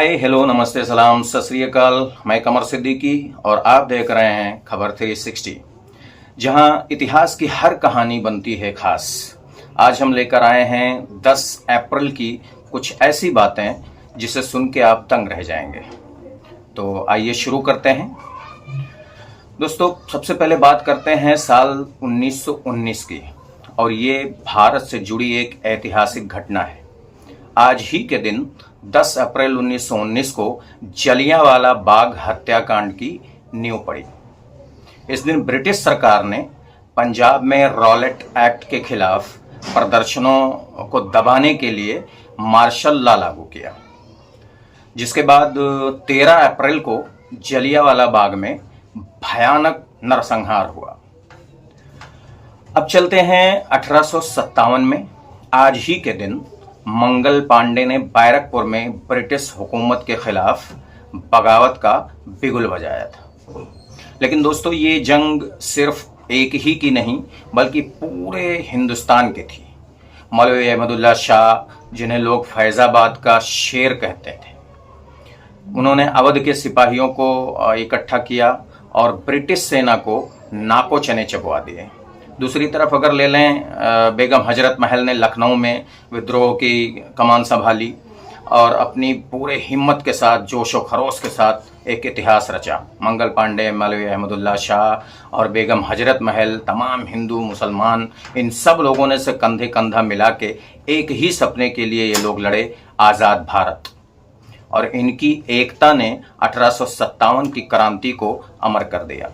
Hi hello नमस्ते सलाम सत श्री अकाल। मैं कमर सिद्दीकी और आप देख रहे हैं खबर 360, जहां इतिहास की हर कहानी बनती है खास। आज हम लेकर आए हैं 10 अप्रैल की कुछ ऐसी बातें जिसे सुन के आप दंग रह जाएंगे। तो आइए शुरू करते हैं। दोस्तों, सबसे पहले बात करते हैं साल 1919 की, और ये भारत से जुड़ी एक ऐतिहासिक घटना है। आज ही के दिन 10 अप्रैल 1919 को जलियांवाला बाग हत्याकांड की नींव पड़ी। इस दिन ब्रिटिश सरकार ने पंजाब में रॉलेट एक्ट के खिलाफ प्रदर्शनों को दबाने के लिए मार्शल लॉ लागू किया, जिसके बाद 13 अप्रैल को जलियांवाला बाग में भयानक नरसंहार हुआ। अब चलते हैं 1857 में। आज ही के दिन मंगल पांडे ने बैरकपुर में ब्रिटिश हुकूमत के खिलाफ बगावत का बिगुल बजाया था। लेकिन दोस्तों, ये जंग सिर्फ एक ही की नहीं बल्कि पूरे हिंदुस्तान की थी। मौलवी अहमदुल्ला शाह, जिन्हें लोग फैजाबाद का शेर कहते थे, उन्होंने अवध के सिपाहियों को इकट्ठा किया और ब्रिटिश सेना को नाको चने चबवा दिए। दूसरी तरफ अगर ले लें, बेगम हजरत महल ने लखनऊ में विद्रोह की कमान संभाली और अपनी पूरे हिम्मत के साथ, जोश व खरोश के साथ एक इतिहास रचा। मंगल पांडे, मौलवी अहमदुल्ला शाह और बेगम हजरत महल, तमाम हिंदू मुसलमान, इन सब लोगों ने से कंधे कंधा मिला के एक ही सपने के लिए ये लोग लड़े, आज़ाद भारत। और इनकी एकता ने 1857 की क्रांति को अमर कर दिया।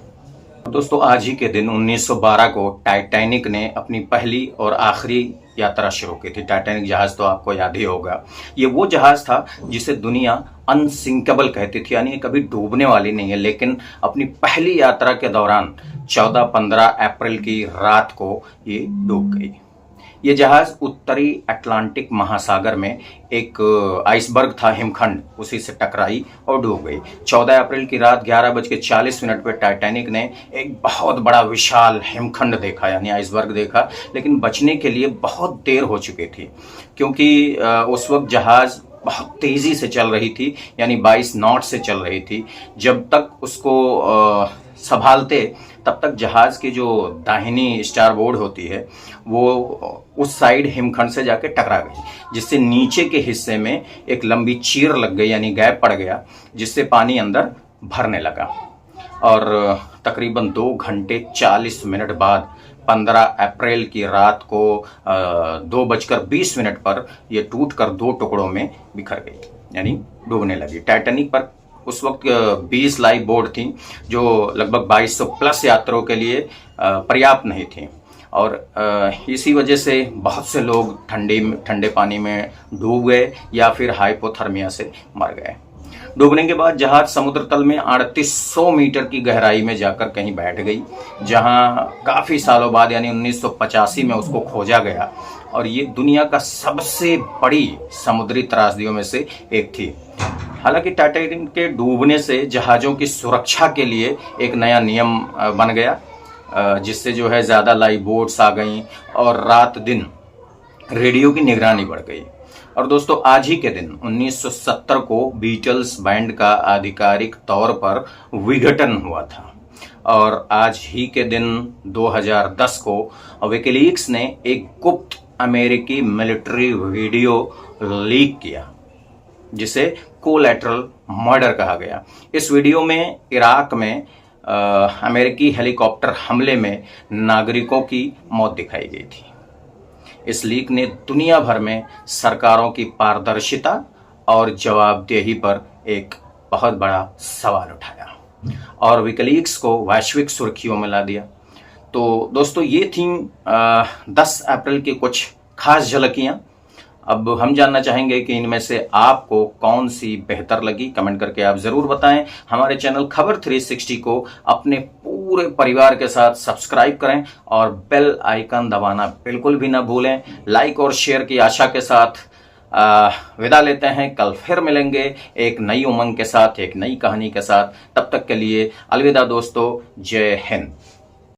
दोस्तों, आज ही के दिन 1912 को टाइटैनिक ने अपनी पहली और आखिरी यात्रा शुरू की थी। टाइटैनिक जहाज तो आपको याद ही होगा। ये वो जहाज था जिसे दुनिया अनसिंकेबल कहती थी, यानी कभी डूबने वाली नहीं है। लेकिन अपनी पहली यात्रा के दौरान 14-15 अप्रैल की रात को ये डूब गई। ये जहाज उत्तरी अटलांटिक महासागर में एक आइसबर्ग था, हिमखंड, उसी से टकराई और डूब गई। 14 अप्रैल की रात 11:40 पर टाइटैनिक ने एक बहुत बड़ा विशाल हिमखंड देखा, यानी आइसबर्ग देखा। लेकिन बचने के लिए बहुत देर हो चुकी थी, क्योंकि उस वक्त जहाज बहुत तेजी से चल रही थी, यानी 22 नॉट से चल रही थी। जब तक उसको संभालते तब तक जहाज की जो दाहिनी स्टारबोर्ड होती है वो उस साइड हिमखंड से जाके टकरा गई, जिससे नीचे के हिस्से में एक लंबी चीर लग गई, यानी गैप पड़ गया, जिससे पानी अंदर भरने लगा। और तकरीबन 2 घंटे 40 मिनट बाद 15 अप्रैल की रात को 2:20 पर यह टूटकर 2 टुकड़ों में बिखर गई, यानी डूबने लगी। टाइटैनिक पर उस वक्त 20 लाइफ बोट थी, जो लगभग 2200 प्लस यात्रियों के लिए पर्याप्त नहीं थी। और इसी वजह से बहुत से लोग ठंडे पानी में डूब गए या फिर हाइपोथर्मिया से मर गए। डूबने के बाद जहाज समुद्र तल में 3800 मीटर की गहराई में जाकर कहीं बैठ गई, जहां काफी सालों बाद यानी 1985 में उसको खोजा गया। और ये दुनिया का सबसे बड़ी समुद्री त्रासदियों में से एक थी। हालांकि टाइटैनिक के डूबने से जहाज़ों की सुरक्षा के लिए एक नया नियम बन गया, जिससे जो है ज़्यादा लाइफ बोट्स आ गईं और रात दिन रेडियो की निगरानी बढ़ गई। और दोस्तों, आज ही के दिन 1970 को बीटल्स बैंड का आधिकारिक तौर पर विघटन हुआ था। और आज ही के दिन 2010 को विकिलीक्स ने एक गुप्त अमेरिकी मिलिट्री वीडियो लीक किया, जिसे कोलैटरल मर्डर कहा गया। इस वीडियो में इराक में अमेरिकी हेलीकॉप्टर हमले में नागरिकों की मौत दिखाई गई थी। इस लीक ने दुनिया भर में सरकारों की पारदर्शिता और जवाबदेही पर एक बहुत बड़ा सवाल उठाया और विकिलीक्स को वैश्विक सुर्खियों में ला दिया। तो दोस्तों, ये थी 10 अप्रैल की कुछ खास झलकियां। अब हम जानना चाहेंगे कि इनमें से आपको कौन सी बेहतर लगी। कमेंट करके आप जरूर बताएं। हमारे चैनल खबर 360 को अपने पूरे परिवार के साथ सब्सक्राइब करें और बेल आइकन दबाना बिल्कुल भी ना भूलें। लाइक और शेयर की आशा के साथ विदा लेते हैं। कल फिर मिलेंगे एक नई उमंग के साथ, एक नई कहानी के साथ। तब तक के लिए अलविदा दोस्तों। जय हिंद।